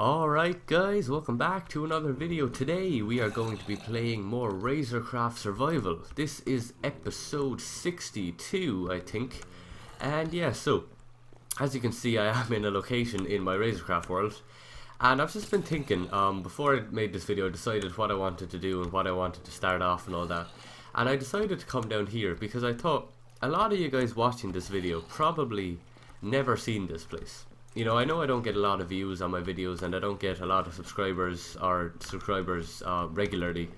Alright guys, welcome back to another video. Today we are going to be playing more RazerCraft Survival. This is episode 62 I think. And yeah, so as you can see I am in a location in my RazerCraft world. And I've just been thinking, before I made this video I decided what I wanted to do and what I wanted to start off and all that. And I decided to come down here because I thought a lot of you guys watching this video probably never seen this place. You know, I know I don't get a lot of views on my videos and I don't get a lot of subscribers regularly,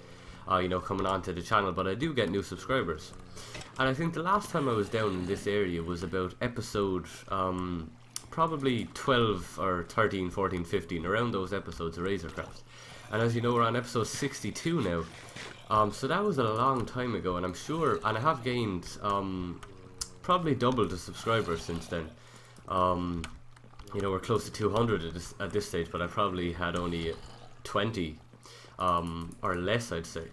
you know, coming onto the channel, but I do get new subscribers. And I think the last time I was down in this area was about episode probably 12 or 13, 14, 15, around those episodes of RazerCraft. And as you know, we're on episode 62 now. So that was a long time ago, and I'm sure, and I have gained probably double the subscribers since then. You know, we're close to 200 at this stage, but I probably had only 20 or less, I'd say.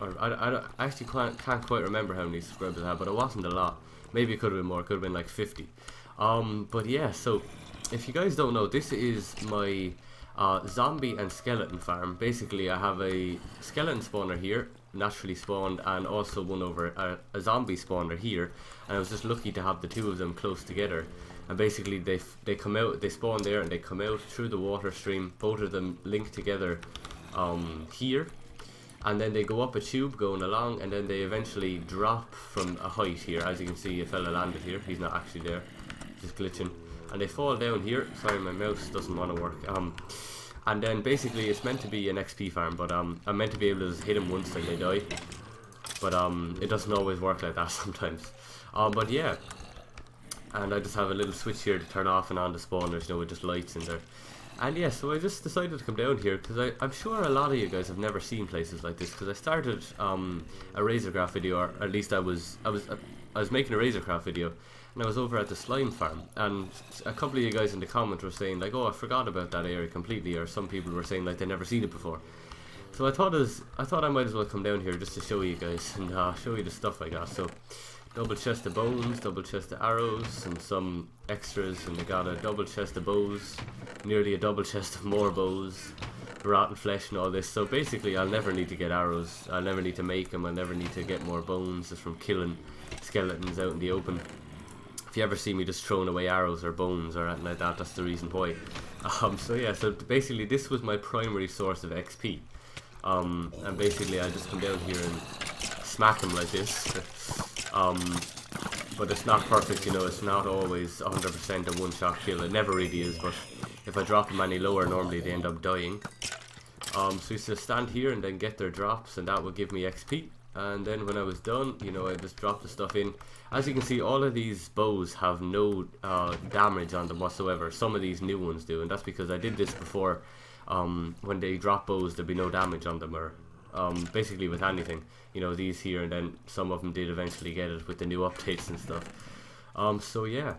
Or I actually can't quite remember how many subscribers I had, but it wasn't a lot. Maybe it could have been more, it could have been like 50. But yeah, so if you guys don't know, this is my zombie and skeleton farm. Basically, I have a skeleton spawner here, naturally spawned, and also one over a zombie spawner here. And I was just lucky to have the two of them close together. And basically they come out, they spawn there and they come out through the water stream. Both of them link together here, and then they go up a tube going along, and then they eventually drop from a height here. As you can see, a fella landed here. He's not actually there, just glitching. And they fall down here. Sorry, my mouse doesn't want to work. And then basically it's meant to be an XP farm, but I'm meant to be able to just hit them once and they die. But it doesn't always work like that sometimes. But yeah. And I just have a little switch here to turn off and on the spawners, you know, with just lights in there. And yeah, so I just decided to come down here because I'm sure a lot of you guys have never seen places like this, because I started a RazerCraft video, or at least I was making a RazerCraft video, and I was over at the slime farm, and a couple of you guys in the comment were saying like, oh, I forgot about that area completely, or some people were saying like they never seen it before. So I thought I might as well come down here just to show you guys and show you the stuff I got. So double chest of bones, double chest of arrows, and some extras, and I got a double chest of bows, nearly a double chest of more bows, rotten flesh and all this. So basically I'll never need to get arrows, I'll never need to make them, I'll never need to get more bones just from killing skeletons out in the open. If you ever see me just throwing away arrows or bones or anything like that, that's the reason why. So yeah, so basically this was my primary source of XP. And basically I just come down here and smack them like this. But it's not perfect, you know, it's not always 100% a one-shot kill. It never really is, but if I drop them any lower, normally they end up dying. So I used to stand here and then get their drops, and that would give me XP. And then when I was done, you know, I just dropped the stuff in. As you can see, all of these bows have no damage on them whatsoever. Some of these new ones do, and that's because I did this before. When they drop bows, there'd be no damage on them, or basically with anything, you know, these here, and then some of them did eventually get it with the new updates and stuff. So yeah,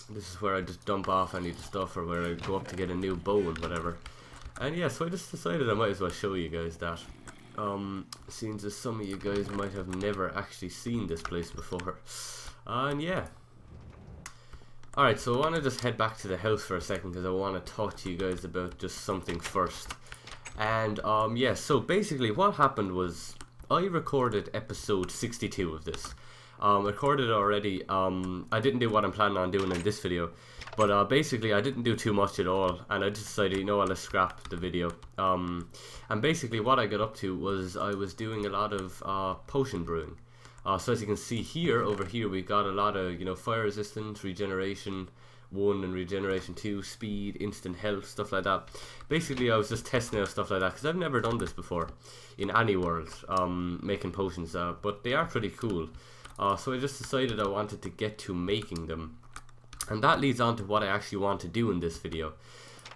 this is where I just dump off any of the stuff, or where I go up to get a new bow and whatever. And yeah, so I just decided I might as well show you guys that, since as some of you guys might have never actually seen this place before. And yeah, alright, so I want to just head back to the house for a second because I want to talk to you guys about just something first. And yeah, so basically what happened was I recorded episode 62 of this. Recorded it already. I didn't do what I'm planning on doing in this video, but basically I didn't do too much at all, and I just decided, you know what, let's scrap the video. And basically what I got up to was I was doing a lot of potion brewing. So as you can see here, over here we got a lot of, you know, fire resistance, regeneration 1 and regeneration 2, speed, instant health, stuff like that. Basically I was just testing out stuff like that because I've never done this before in any world, making potions, but they are pretty cool. So I just decided I wanted to get to making them, and that leads on to what I actually want to do in this video.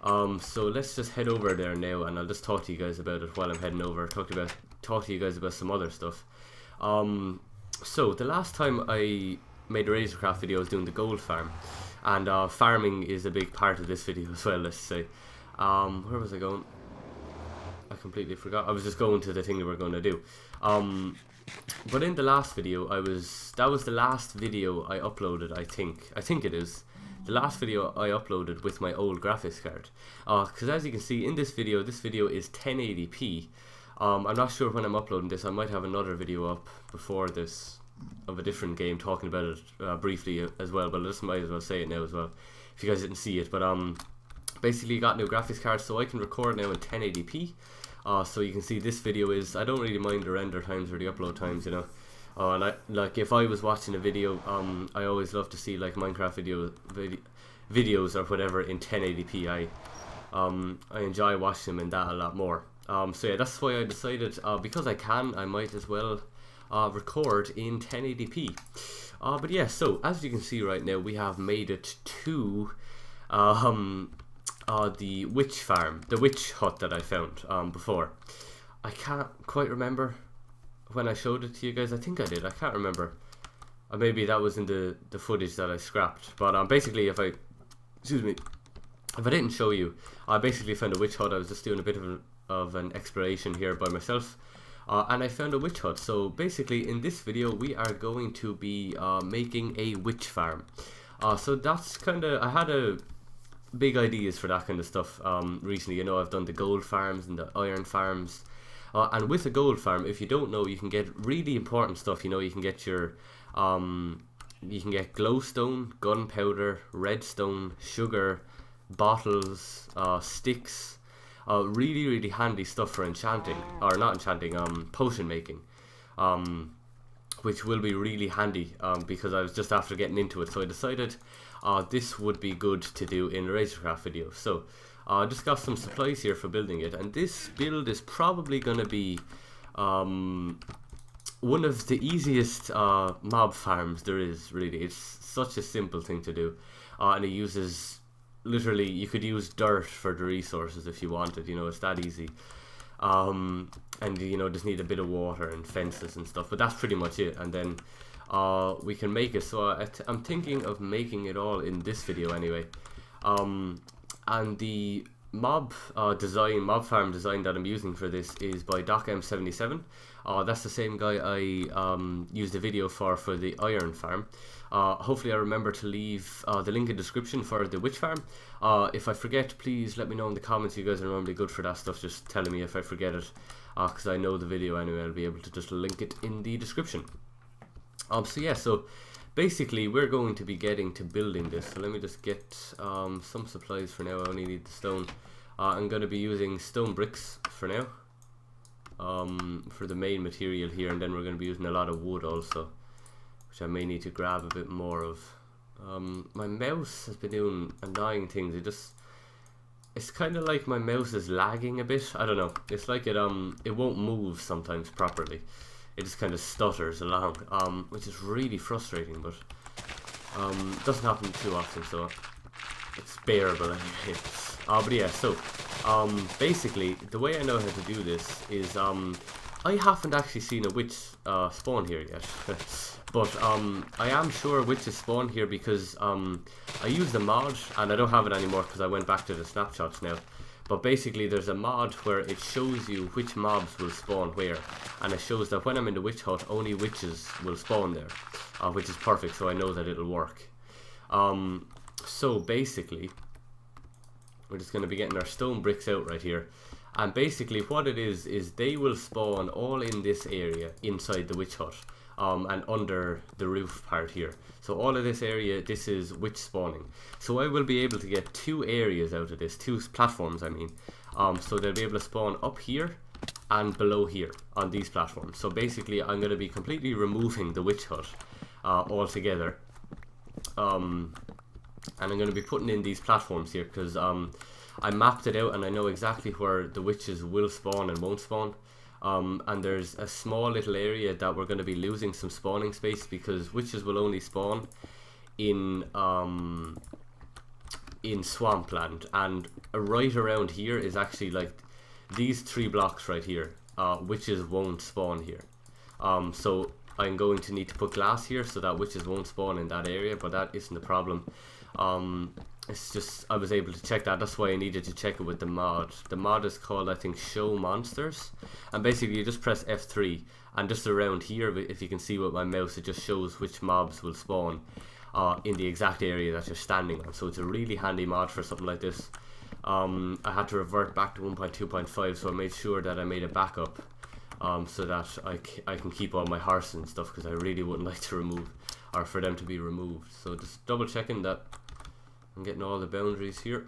So let's just head over there now, and I'll just talk to you guys about it while I'm heading over. Talk to you guys about some other stuff. So the last time I made a RazerCraft video I was doing the gold farm, and farming is a big part of this video as well, let's say. Where was I going? I completely forgot. I was just going to the thing that we're going to do. But in the last video, that was the last video I uploaded, I think it is. the last video I uploaded with my old graphics card. Because as you can see in this video is 1080p. I'm not sure when I'm uploading this. I might have another video up before this of a different game talking about it briefly as well, but I just might as well say it now as well if you guys didn't see it. But basically got new graphics cards, so I can record now in 1080p. So you can see this video is, I don't really mind the render times or the upload times, you know. And like if I was watching a video, I always love to see like Minecraft videos or whatever in 1080p. I enjoy watching them in that a lot more. So yeah, that's why I decided, because I can, I might as well record in 1080p. But yeah, so as you can see right now, we have made it to the witch farm, the witch hut that I found before. I can't quite remember when I showed it to you guys. I think I did, I can't remember. Maybe that was in the footage that I scrapped. But basically if I didn't show you, I basically found a witch hut. I was just doing a bit of an exploration here by myself, and I found a witch hut. So basically in this video we are going to be making a witch farm. So that's kind of, I had a big ideas for that kind of stuff recently. You know, I've done the gold farms and the iron farms, and with a gold farm, if you don't know, you can get really important stuff. You know, you can get your you can get glowstone, gunpowder, redstone, sugar, bottles, sticks, really handy stuff for enchanting, or not enchanting, potion making, which will be really handy because I was just after getting into it, so I decided this would be good to do in a RazerCraft video. So I just got some supplies here for building it, and this build is probably going to be one of the easiest mob farms there is, really. It's such a simple thing to do, and it uses, literally, you could use dirt for the resources if you wanted, you know, it's that easy. And you know, just need a bit of water and fences and stuff, but that's pretty much it. And then we can make it. So I'm thinking of making it all in this video anyway. And the mob farm design that I'm using for this is by DocM77. That's the same guy I used a video for the iron farm. Hopefully I remember to leave the link in the description for the witch farm. If I forget, please let me know in the comments. You guys are normally good for that stuff, just telling me if I forget it, because I know the video anyway. I'll be able to just link it in the description. So yeah, so basically we're going to be getting to building this. So let me just get some supplies for now. I only need the stone. I'm going to be using stone bricks for now, for the main material here, and then we're going to be using a lot of wood also, which I may need to grab a bit more of. My mouse has been doing annoying things. It's kind of like my mouse is lagging a bit. I don't know. It's like it won't move sometimes properly. It just kind of stutters along, which is really frustrating, but doesn't happen too often, so it's bearable anyway. But yeah, so basically the way I know how to do this is I haven't actually seen a witch spawn here yet. But I am sure witches spawn here because I used the mod, and I don't have it anymore because I went back to the snapshots now. But basically there's a mod where it shows you which mobs will spawn where, and it shows that when I'm in the witch hut, only witches will spawn there, which is perfect, so I know that it'll work. So basically we're just going to be getting our stone bricks out right here. And basically what it is they will spawn all in this area inside the witch hut, and under the roof part here. So all of this area, this is witch spawning. So I will be able to get two areas out of this, two platforms I mean. So they'll be able to spawn up here and below here on these platforms. So basically I'm going to be completely removing the witch hut altogether. And I'm going to be putting in these platforms here because I mapped it out and I know exactly where the witches will spawn and won't spawn. And there's a small little area that we're going to be losing some spawning space because witches will only spawn in swampland, and right around here is actually like these 3 blocks right here. Witches won't spawn here, so I'm going to need to put glass here so that witches won't spawn in that area, but that isn't a problem. It's just I was able to check that. That's why I needed to check it with the mod. The mod is called, I think, Show Monsters, and basically you just press F3 and just around here, if you can see with my mouse, it just shows which mobs will spawn. in the exact area that you're standing on. So it's a really handy mod for something like this. I had to revert back to 1.2.5, so I made sure that I made a backup so that I can keep all my horses and stuff, because I really wouldn't like to remove, or for them to be removed. So just double checking that I'm getting all the boundaries here.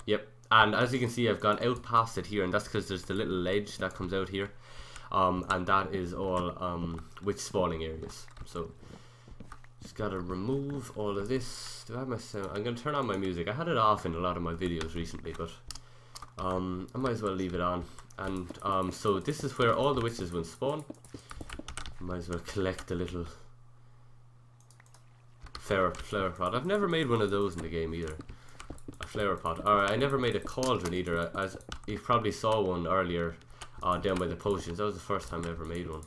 Yep, and as you can see, I've gone out past it here, and that's because there's the little ledge that comes out here, and that is all witch spawning areas. So just gotta remove all of this. Do I have my sound? I'm gonna turn on my music. I had it off in a lot of my videos recently, but I might as well leave it on. And so this is where all the witches will spawn. Might as well collect a little flower pot. I've never made one of those in the game either. A flower pot. Alright, I never made a cauldron either. As you probably saw one earlier down by the potions. That was the first time I ever made one.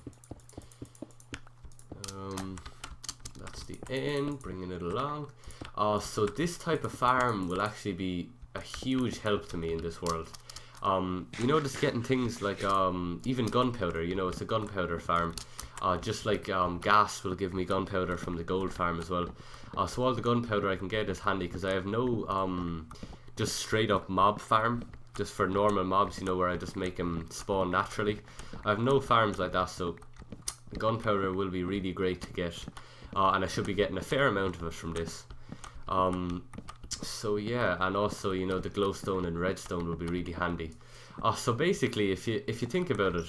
That's the end, bringing it along. So this type of farm will actually be a huge help to me in this world. You know, just getting things like even gunpowder. You know, it's a gunpowder farm. Just like gas will give me gunpowder from the gold farm as well. So all the gunpowder I can get is handy, because I have no just straight up mob farm, just for normal mobs, you know, where I just make them spawn naturally. I have no farms like that, so gunpowder will be really great to get, and I should be getting a fair amount of it from this. So yeah, and also, you know, the glowstone and redstone will be really handy. So basically, if you think about it,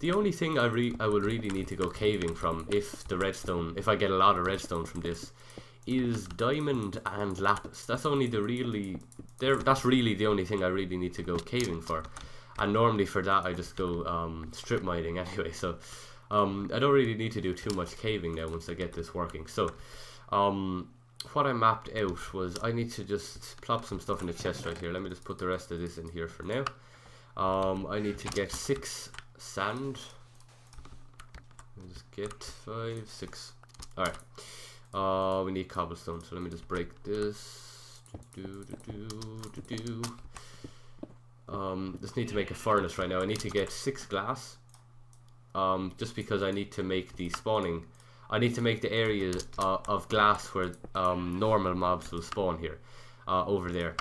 the only thing I will really need to go caving from, if I get a lot of redstone from this, is diamond and lapis. That's really the only thing I really need to go caving for. And normally for that I just go strip mining anyway. So I don't really need to do too much caving now once I get this working. So what I mapped out was I need to just plop some stuff in the chest right here. Let me just put the rest of this in here for now. I need to get 6 sand. Let me just get 5, 6. Alright. We need cobblestone, so let me just break this. Just need to make a furnace right now. I need to get 6 glass. Just because I need to make the spawning. I need to make the area of glass where normal mobs will spawn here, over there.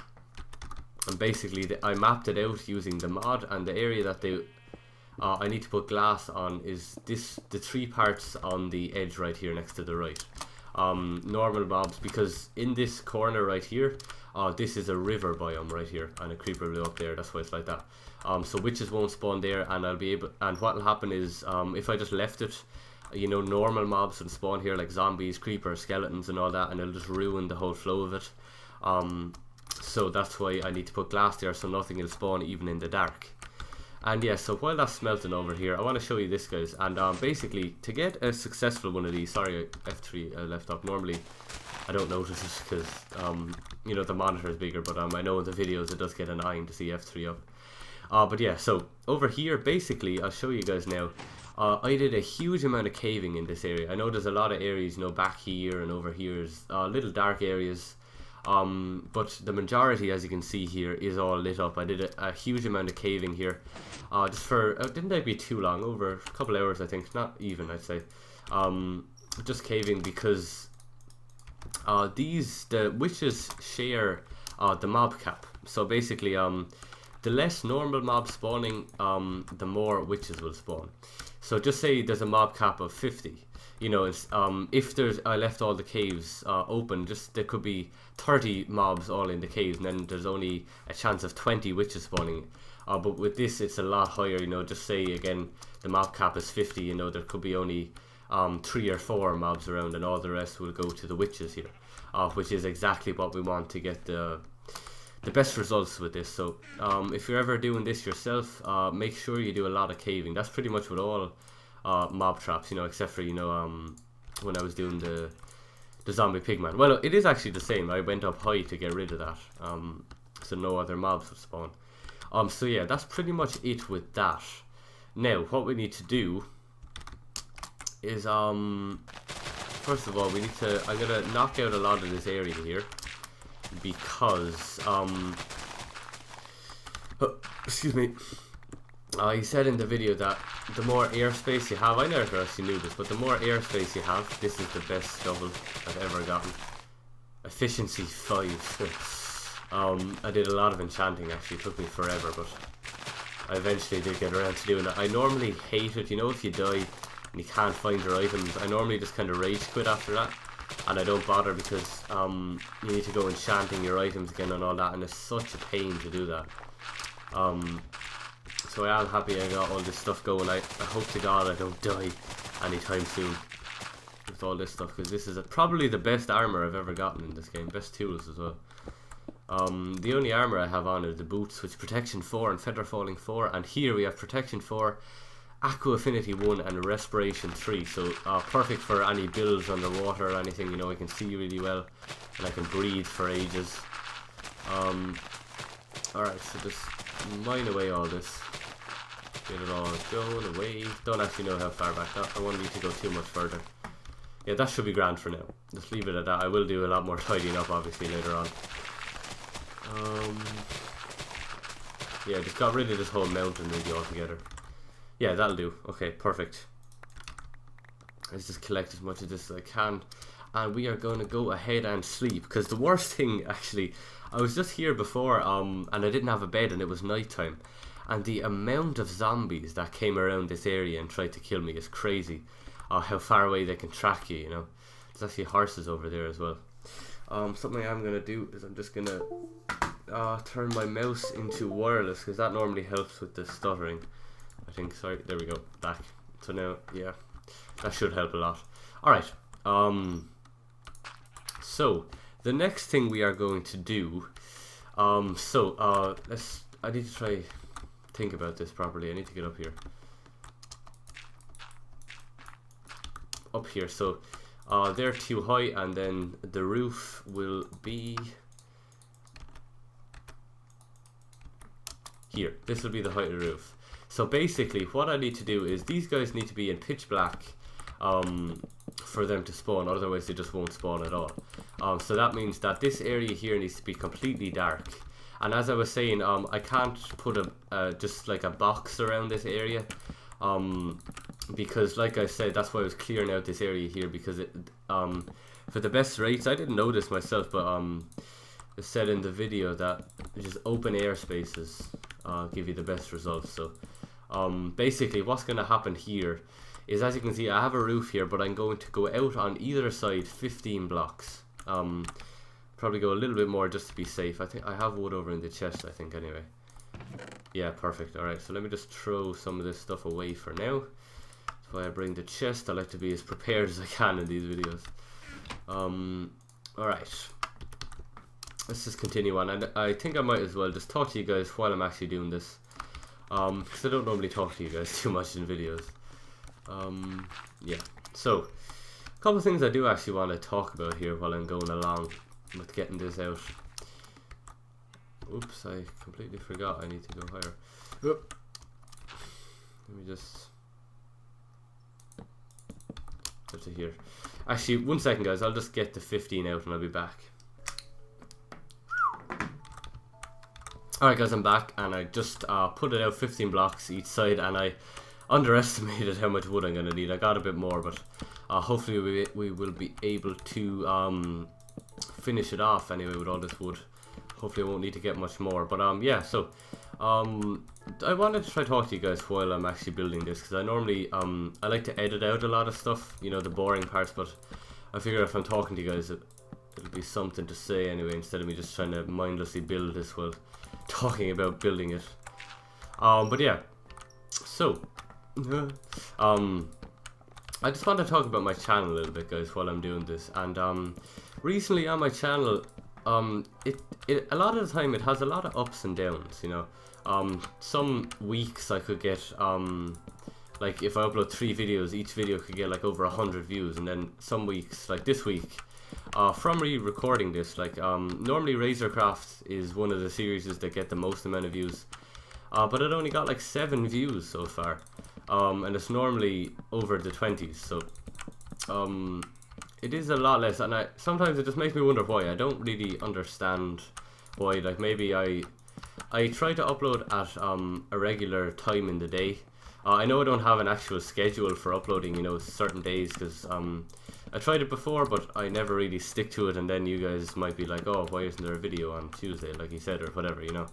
And basically, I mapped it out using the mod, and the area that I need to put glass on is the 3 parts on the edge right here next to the right. Normal mobs, because in this corner right here, this is a river biome right here, and a creeper blew up there. That's why it's like that. So witches won't spawn there, and and what will happen is, if I just left it, you know, normal mobs will spawn here, like zombies, creepers, skeletons and all that, and it'll just ruin the whole flow of it. So that's why I need to put glass there, so nothing will spawn even in the dark. And yeah, so while that's smelting over here, I want to show you this, guys. And basically, to get a successful one of these, sorry, F3 I left up. Normally I don't notice it because you know, the monitor is bigger, but I know in the videos it does get annoying to see F3 up. But yeah, so over here, basically, I'll show you guys now. I did a huge amount of caving in this area. I know there's a lot of areas, you know, back here and over here is little dark areas. But the majority, as you can see here, is all lit up. I did a huge amount of caving here. Just for, didn't that be too long? Over a couple hours, I think. Not even, I'd say. Just caving because the witches share the mob cap. So basically, the less normal mobs spawning, the more witches will spawn. So just say there's a mob cap of 50. You know, it's if I left all the caves open, just there could be 30 mobs all in the caves, and then there's only a chance of 20 witches spawning. But with this, it's a lot higher. You know, just say again the mob cap is 50. You know, there could be only 3 or 4 mobs around, and all the rest will go to the witches here, which is exactly what we want to get the best results with this. So if you're ever doing this yourself, make sure you do a lot of caving. That's pretty much with all mob traps, you know, except for, you know, when I was doing the zombie pigman. Well, it is actually the same. I went up high to get rid of that, so no other mobs would spawn. So yeah, that's pretty much it with that. Now what we need to do is first of all, we need to, I'm gonna knock out a lot of this area here, because excuse me, He said in the video that the more airspace you have, I never actually knew this, but the more airspace you have, this is the best shovel I've ever gotten. Efficiency 5. I did a lot of enchanting actually, it took me forever, but I eventually did get around to doing it. I normally hate it, you know, if you die and you can't find your items, I normally just kind of rage quit after that, and I don't bother because you need to go enchanting your items again and all that, and it's such a pain to do that. So I am happy I got all this stuff going. I hope to God I don't die anytime soon with all this stuff, because this is probably the best armor I've ever gotten in this game. Best tools as well. The only armor I have on is the boots, which protection 4 and feather falling 4, and here we have protection 4, aqua affinity 1 and respiration 3, so perfect for any builds underwater or anything. You know, I can see really well and I can breathe for ages. Alright, so just mine away all this, get it all going away. Don't actually know how far back that, I won't need to go too much further. Yeah, that should be grand for now, just leave it at that. I will do a lot more tidying up obviously later on. Yeah, just got rid of this whole mountain really altogether. Yeah, that'll do. Okay, perfect. Let's just collect as much of this as I can, and we are going to go ahead and sleep, because the worst thing actually, I was just here before and I didn't have a bed and it was night time, and the amount of zombies that came around this area and tried to kill me is crazy. How far away they can track you, you know. There's actually horses over there as well. Something I'm going to do is I'm just going to turn my mouse into wireless, because that normally helps with the stuttering, I think. Sorry, there we go, back. So now, yeah, that should help a lot. Alright, so the next thing we are going to do, I need to try think about this properly. I need to get up here. Up here, so they're too high, and then the roof will be here. This will be the height of the roof. So basically what I need to do is these guys need to be in pitch black for them to spawn, otherwise they just won't spawn at all. So that means that this area here needs to be completely dark, and as I was saying, I can't put just like a box around this area, because like I said, that's why I was clearing out this area here, because it for the best rates, I didn't know this myself, but it said in the video that just open air spaces give you the best results. So basically what's going to happen here is, as you can see, I have a roof here, but I'm going to go out on either side 15 blocks. Probably go a little bit more just to be safe. I think I have wood over in the chest, I think, anyway. Yeah, perfect. Alright, so let me just throw some of this stuff away for now. That's why I bring the chest. I like to be as prepared as I can in these videos. Alright, let's just continue on, and I think I might as well just talk to you guys while I'm actually doing this, because I don't normally talk to you guys too much in videos. Yeah, so a couple of things I do actually want to talk about here while I'm going along with getting this out. Oops, I completely forgot I need to go higher. Oop. Let me just go to here. Actually, 1 second guys, I'll just get the 15 out and I'll be back. Alright guys, I'm back, and I just put it out 15 blocks each side, and I underestimated how much wood I'm going to need. I got a bit more, but hopefully we will be able to finish it off anyway with all this wood. Hopefully I won't need to get much more, but yeah, so I wanted to try to talk to you guys while I'm actually building this, because I normally I like to edit out a lot of stuff, you know, the boring parts, but I figure if I'm talking to you guys it'll be something to say anyway, instead of me just trying to mindlessly build this while talking about building it. But yeah, so I just want to talk about my channel a little bit guys while I'm doing this, and recently on my channel, a lot of the time it has a lot of ups and downs, you know. Some weeks I could get like, if I upload 3 videos, each video could get like over 100 views, and then some weeks, like this week, from re-recording this, like normally RazerCraft is one of the series that get the most amount of views, but it only got like 7 views so far, and it's normally over the 20s, so it is a lot less, and sometimes it just makes me wonder why. I don't really understand why. Like, maybe I I try to upload at a regular time in the day. I know I don't have an actual schedule for uploading, you know, certain days, because I tried it before, but I never really stick to it, and then you guys might be like, oh, why isn't there a video on Tuesday, like you said, or whatever, you know.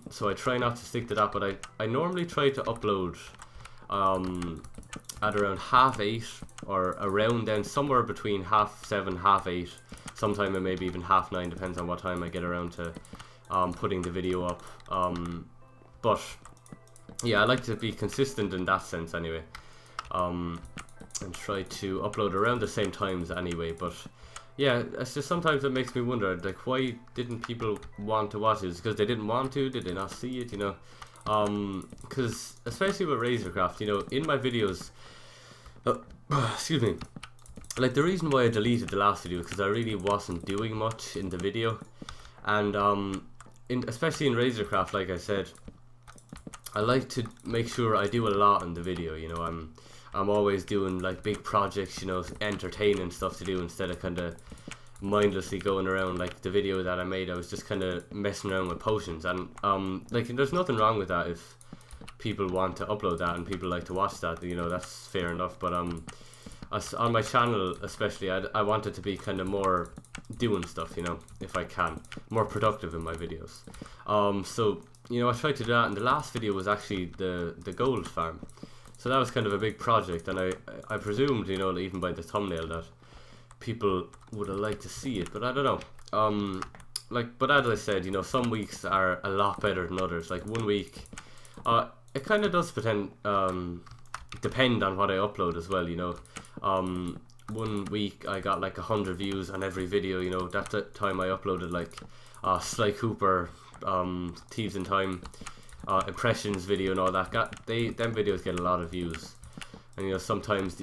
So I try not to stick to that, but I normally try to upload at around 8:30, or around then, somewhere between 7:30, 8:30, sometime maybe even 9:30, depends on what time I get around to putting the video up. But yeah, I like to be consistent in that sense anyway, and try to upload around the same times anyway. But yeah, it's just sometimes it makes me wonder, like, why didn't people want to watch it? Because they didn't want to? Did they not see it, you know? Because especially with RazerCraft, you know, in my videos, excuse me, like, the reason why I deleted the last video is because I really wasn't doing much in the video. And especially in RazerCraft, like I said, I like to make sure I do a lot in the video, you know. I'm always doing like big projects, you know, entertaining stuff to do, instead of kind of mindlessly going around. Like the video that I made, I was just kind of messing around with potions, and like, there's nothing wrong with that if people want to upload that and people like to watch that, you know, that's fair enough. But on my channel especially, I want it to be kind of more doing stuff, you know, if I can, more productive in my videos. So, you know, I tried to do that, and the last video was actually the gold farm. So that was kind of a big project, and I presumed, you know, even by the thumbnail, that people would have liked to see it, but I don't know. Like, but as I said, you know, some weeks are a lot better than others. Like one week, it kind of does depend on what I upload as well, you know. One week I got like 100 views on every video, you know. That's the time I uploaded like Sly Cooper, Thieves in Time, impressions video and all that. Them videos get a lot of views. And you know, sometimes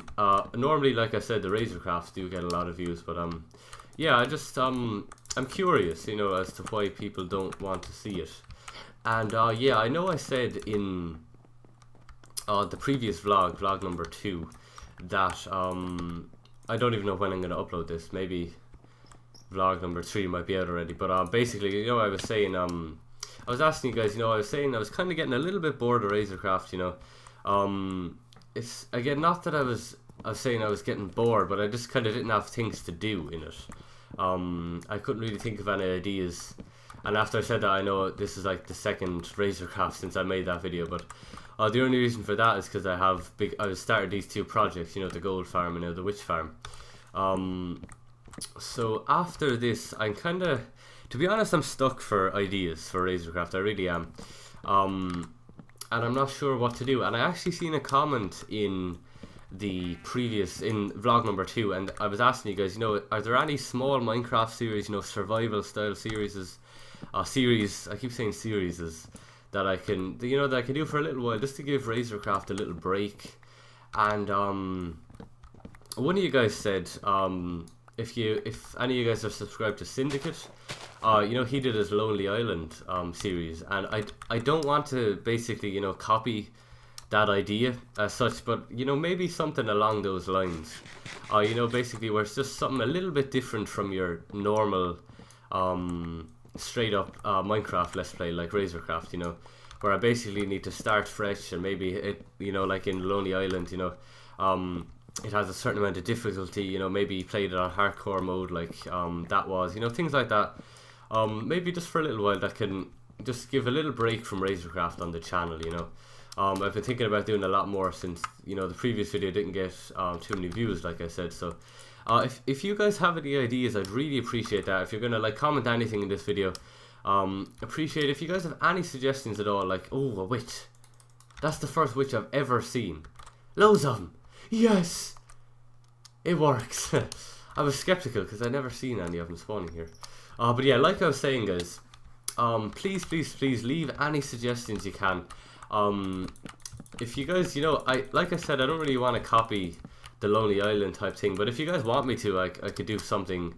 normally, like I said, the RazerCrafts do get a lot of views, but yeah, I just I'm curious, you know, as to why people don't want to see it. And yeah, I know I said in the previous vlog number 2, that I don't even know when I'm going to upload this. Maybe vlog number 3 might be out already. But basically, you know, I was saying, I was asking you guys, you know, I was saying I was kind of getting a little bit bored of RazerCraft, you know. It's, again, not that I was saying I was getting bored, but I just kind of didn't have things to do in it. I couldn't really think of any ideas. And after I said that, I know this is like the second RazerCraft since I made that video, but the only reason for that is because I started these 2 projects, you know, the gold farm and the witch farm. So after this, I'm kind of, to be honest, I'm stuck for ideas for RazerCraft. I really am. And I'm not sure what to do. And I actually seen a comment in the previous, in vlog number 2, and I was asking you guys, you know, are there any small Minecraft series, you know, survival style series, I keep saying series, that I can, you know, that I can do for a little while, just to give RazerCraft a little break. And one of you guys said, if any of you guys are subscribed to Syndicate, you know, he did his Lonely Island series, and I don't want to basically, you know, copy that idea as such, but you know, maybe something along those lines, you know, basically where it's just something a little bit different from your normal straight up Minecraft let's play like RazerCraft, you know, where I basically need to start fresh, and maybe it, you know, like in Lonely Island, you know, it has a certain amount of difficulty, you know, maybe you played it on hardcore mode like that was, you know, things like that. Maybe just for a little while, that can just give a little break from RazerCraft on the channel, you know. I've been thinking about doing a lot more since, you know, the previous video didn't get too many views, like I said. So if you guys have any ideas, I'd really appreciate that. If you're gonna like comment anything in this video, appreciate it. If you guys have any suggestions at all, like, oh, a witch, that's the first witch I've ever seen, loads of them, yes, it works. I was skeptical because I'd never seen any of them spawning here. But yeah, like I was saying, guys, please leave any suggestions you can. If you guys, you know, like I said, I don't really want to copy the Lonely Island type thing, but if you guys want me to, I could do something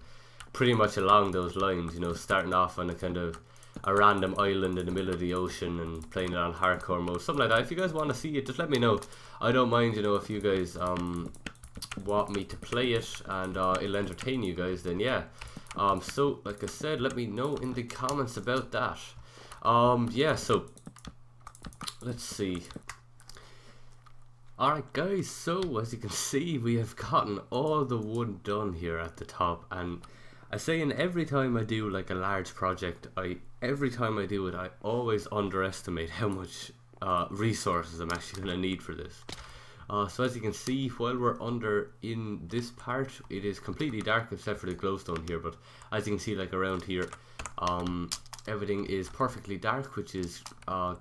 pretty much along those lines, you know, starting off on a kind of a random island in the middle of the ocean and playing it on hardcore mode, something like that. If you guys want to see it, just let me know. I don't mind, you know, if you guys want me to play it and it'll entertain you guys, then yeah. So like I said, let me know in the comments about that. Yeah, so let's see. Alright guys, so as you can see, we have gotten all the wood done here at the top, and I say in every time I do like a large project, every time I do it, I always underestimate how much resources I'm actually going to need for this. So as you can see, while we're under in this part, it is completely dark except for the glowstone here, but as you can see, like around here, everything is perfectly dark, which is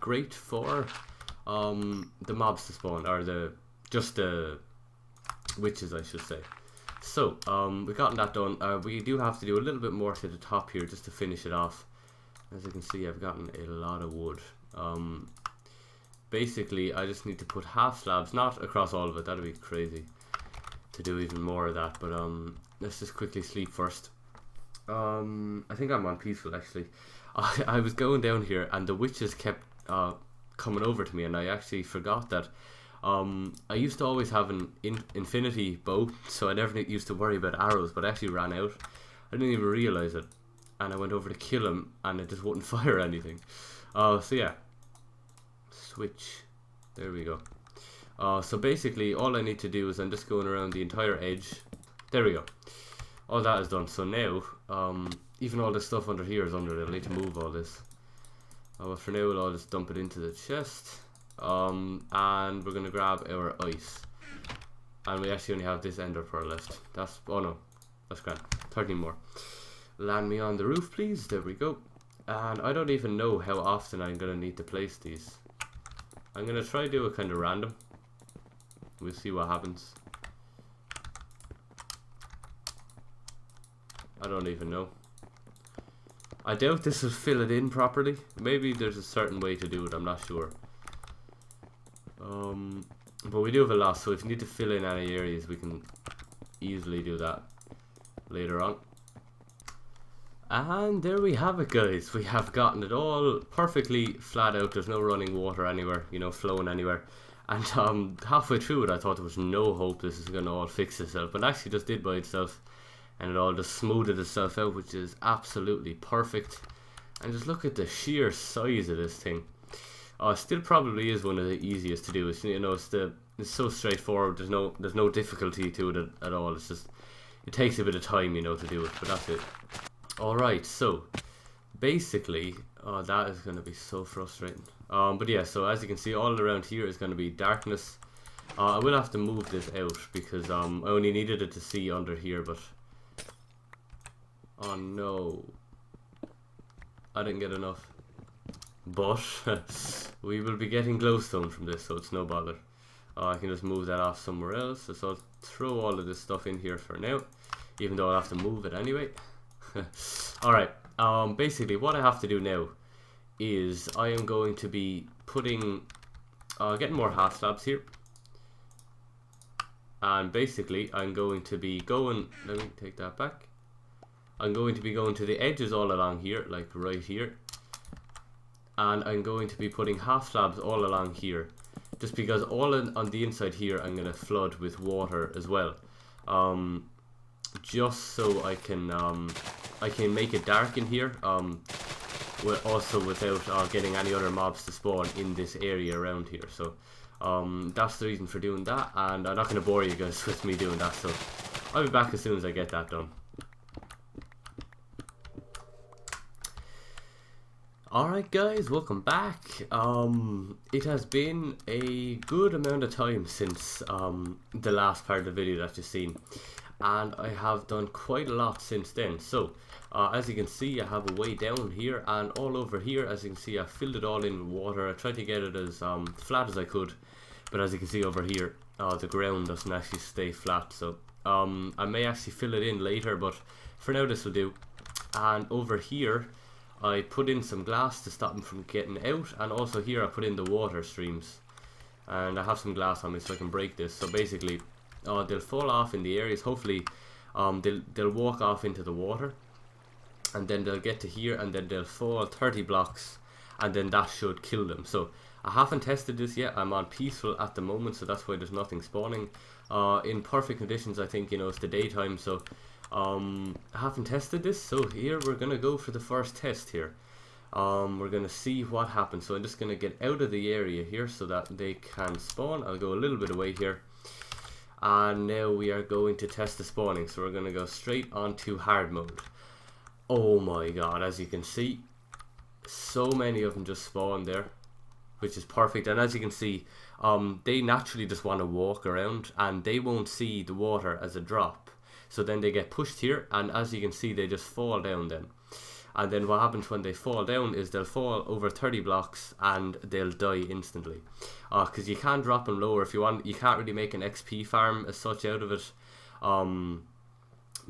great for the mobs to spawn, or just the witches, I should say. So we've gotten that done. We do have to do a little bit more to the top here just to finish it off. As you can see, I've gotten a lot of wood. Basically, I just need to put half slabs, not across all of it, that'd be crazy to do even more of that, but let's just quickly sleep first. I think I'm on peaceful actually. I was going down here and the witches kept coming over to me, and I actually forgot that I used to always have an infinity bow, so I never used to worry about arrows, but I actually ran out. I didn't even realize it, and I went over to kill him and it just wouldn't fire anything. So yeah, switch, there we go. So basically all I need to do is I'm just going around the entire edge. There we go, all that is done. So now even all this stuff under here is under it. I need to move all this. But for now I'll just dump it into the chest, and we're gonna grab our ice, and we actually only have this ender pearl left. That's, oh no, that's grand. 13 more. Land me on the roof please. There we go. And I don't even know how often I'm gonna need to place these. I'm gonna try to do it kind of random. We'll see what happens. I don't even know. I doubt this will fill it in properly. Maybe there's a certain way to do it, I'm not sure. But we do have a lot, so if you need to fill in any areas, we can easily do that later on. And there we have it guys, we have gotten it all perfectly flat out. There's no running water anywhere, you know, flowing anywhere. And halfway through it I thought there was no hope this is going to all fix itself, but actually just did by itself. And it all just smoothed itself out, which is absolutely perfect. And just look at the sheer size of this thing. Still probably is one of the easiest to do. It's, you know, it's so straightforward. There's no difficulty to it at all. It's just, it takes a bit of time, you know, to do it, but that's it. All right, so basically, that is going to be so frustrating. But yeah, so as you can see, all around here is going to be darkness. I will have to move this out because I only needed it to see under here, but oh no, I didn't get enough. But we will be getting glowstone from this, so it's no bother. I can just move that off somewhere else. So I'll throw all of this stuff in here for now, even though I'll have to move it anyway. Alright, basically what I have to do now is I am going to be putting, getting more half slabs here. And basically I'm going to be going, let me take that back. I'm going to be going to the edges all along here, like right here. And I'm going to be putting half slabs all along here. Just because on the inside here I'm going to flood with water as well. Just so I can make it dark in here. Also without getting any other mobs to spawn in this area around here. So that's the reason for doing that. And I'm not going to bore you guys with me doing that. So I'll be back as soon as I get that done. Alright guys, welcome back. It has been a good amount of time since the last part of the video that you've seen, and I have done quite a lot since then. So as you can see, I have a way down here, and all over here, as you can see, I filled it all in with water. I tried to get it as flat as I could, but as you can see over here, the ground doesn't actually stay flat, so I may actually fill it in later, but for now this will do. And over here I put in some glass to stop them from getting out, and also here I put in the water streams, and I have some glass on me so I can break this. So basically they'll fall off in the areas. Hopefully they'll walk off into the water, and then they'll get to here, and then they'll fall 30 blocks, and then that should kill them. So I haven't tested this yet. I'm on peaceful at the moment, so that's why there's nothing spawning. In perfect conditions, I think, you know, it's the daytime, so I haven't tested this. So here we're gonna go for the first test here. We're gonna see what happens. So I'm just gonna get out of the area here so that they can spawn. I'll go a little bit away here, and now we are going to test the spawning. So we're gonna go straight onto hard mode. Oh my god, as you can see, so many of them just spawned there, which is perfect. And as you can see, they naturally just want to walk around, and they won't see the water as a drop, so then they get pushed here, and as you can see, they just fall down then. And then what happens when they fall down is they'll fall over 30 blocks and they'll die instantly, because you can't drop them lower if you want. You can't really make an XP farm as such out of it,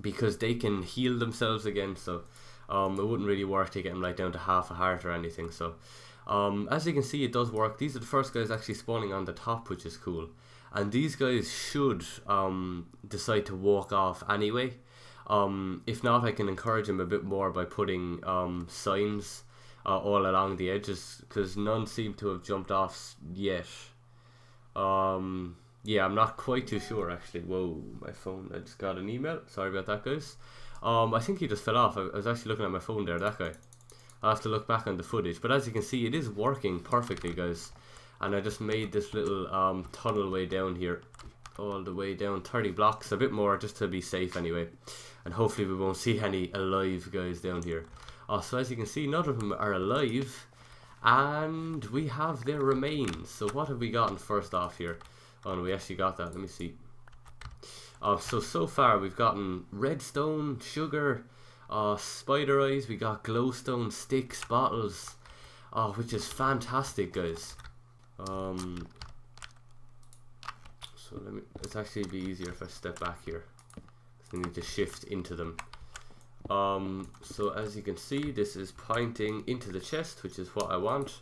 because they can heal themselves again, so it wouldn't really work to get them like down to half a heart or anything. So as you can see, it does work. These are the first guys actually spawning on the top, which is cool, and these guys should decide to walk off anyway. If not, I can encourage them a bit more by putting signs all along the edges, because none seem to have jumped off yet. Yeah, I'm not quite too sure actually. Whoa, my phone, I just got an email. Sorry about that, guys. I think he just fell off. I was actually looking at my phone there, that guy. I'll have to look back on the footage, but as you can see, it is working perfectly, guys. And I just made this little tunnel way down here, all the way down 30 blocks, a bit more just to be safe anyway, and hopefully we won't see any alive guys down here. So as you can see, none of them are alive, and we have their remains. So what have we gotten first off here? Oh no, we actually got that. Let me see. So far we've gotten redstone, sugar, spider eyes, we got glowstone, sticks, bottles, which is fantastic, guys. So let's actually be easier if I step back here, because I need to shift into them. So as you can see, this is pointing into the chest, which is what I want.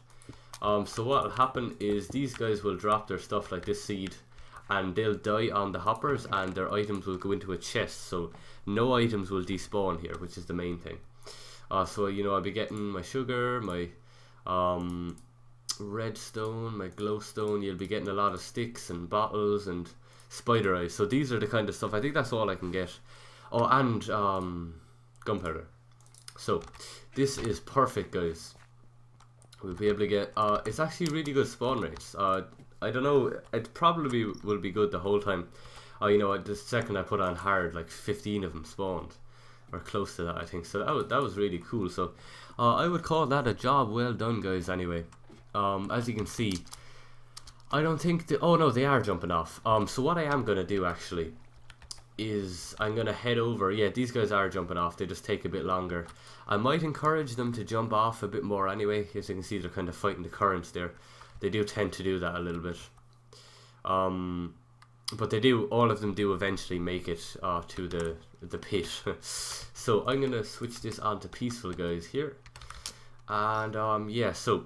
So what will happen is these guys will drop their stuff like this seed, and they'll die on the hoppers, and their items will go into a chest, so no items will despawn here, which is the main thing. So you know, I'll be getting my sugar, my redstone, my glowstone. You'll be getting a lot of sticks and bottles and spider eyes. So these are the kind of stuff. I think that's all I can get. Oh, and gunpowder. So this is perfect, guys. We'll be able to get it's actually really good spawn rates. I don't know, it probably will be good the whole time. You know, the second I put on hard, like 15 of them spawned, or close to that, I think. So that was really cool. So I would call that a job well done, guys. Anyway, as you can see, I don't think oh no, they are jumping off. So what I am gonna do actually is I'm gonna head over. Yeah, these guys are jumping off. They just take a bit longer. I might encourage them to jump off a bit more anyway. As you can see, they're kind of fighting the currents there. They do tend to do that a little bit. But they do, all of them do eventually make it to the pit. So I'm gonna switch this on to peaceful, guys, here. And yeah, so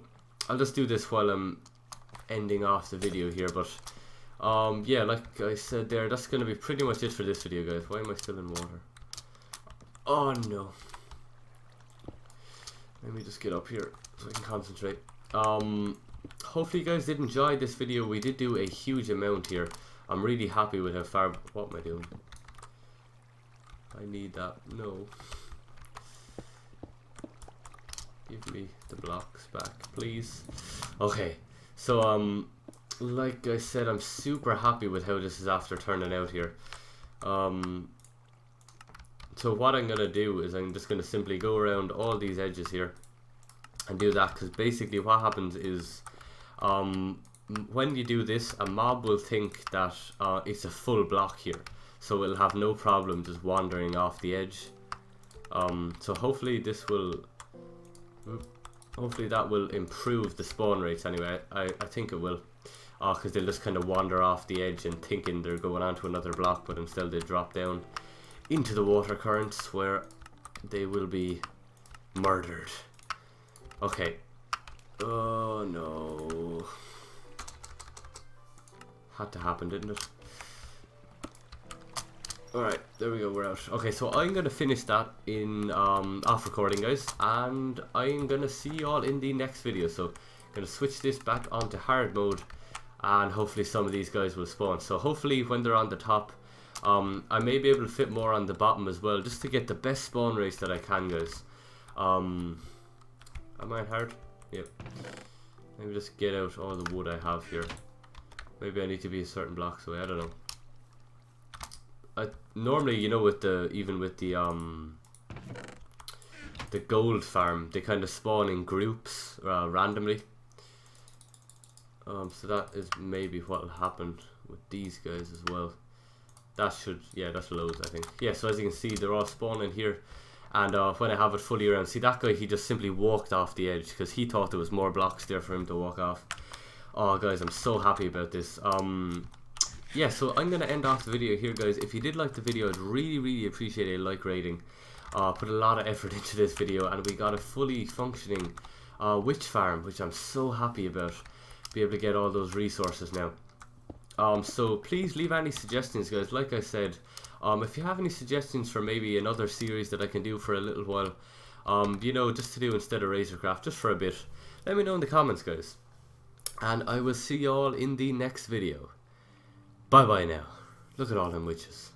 I'll just do this while I'm ending off the video here. But yeah, like I said there, that's gonna be pretty much it for this video, guys. Why am I still in water? Oh no. Let me just get up here so I can concentrate. Hopefully you guys did enjoy this video. We did do a huge amount here. I'm really happy with how far. What am I doing? I need that. No. Give me the blocks back, please. Okay. So like I said, I'm super happy with how this is after turning out here. So what I'm gonna do is I'm just gonna simply go around all these edges here and do that, because basically what happens is when you do this, a mob will think that it's a full block here, so it'll have no problem just wandering off the edge. So hopefully this will, hopefully that will improve the spawn rates anyway. I think it will, because they'll just kind of wander off the edge and thinking they're going on to another block, but instead they drop down into the water currents where they will be murdered. Okay. Oh no. Had to happen, didn't it? Alright, there we go, we're out. Okay, so I'm gonna finish that in off recording, guys, and I'm gonna see you all in the next video. So I'm gonna switch this back onto hard mode, and hopefully some of these guys will spawn. So hopefully when they're on the top, I may be able to fit more on the bottom as well, just to get the best spawn rates that I can, guys. Am I hard? Yep. Let me just get out all the wood I have here. Maybe I need to be a certain blocks away, I don't know. Normally, you know, with the gold farm, they kind of spawn in groups randomly. So that is maybe what will happen with these guys as well. That should, yeah, that's loads, I think. Yeah, so as you can see, they're all spawning here. And when I have it fully around, see that guy, he just simply walked off the edge because he thought there was more blocks there for him to walk off. Oh guys, I'm so happy about this. Yeah, so I'm going to end off the video here, guys. If you did like the video, I'd really appreciate a like rating. Put a lot of effort into this video, and we got a fully functioning witch farm, which I'm so happy about. Be able to get all those resources now. So please leave any suggestions, guys. Like I said, if you have any suggestions for maybe another series that I can do for a little while, you know, just to do instead of RazerCraft, just for a bit, let me know in the comments, guys. And I will see you all in the next video. Bye bye now. Look at all them witches.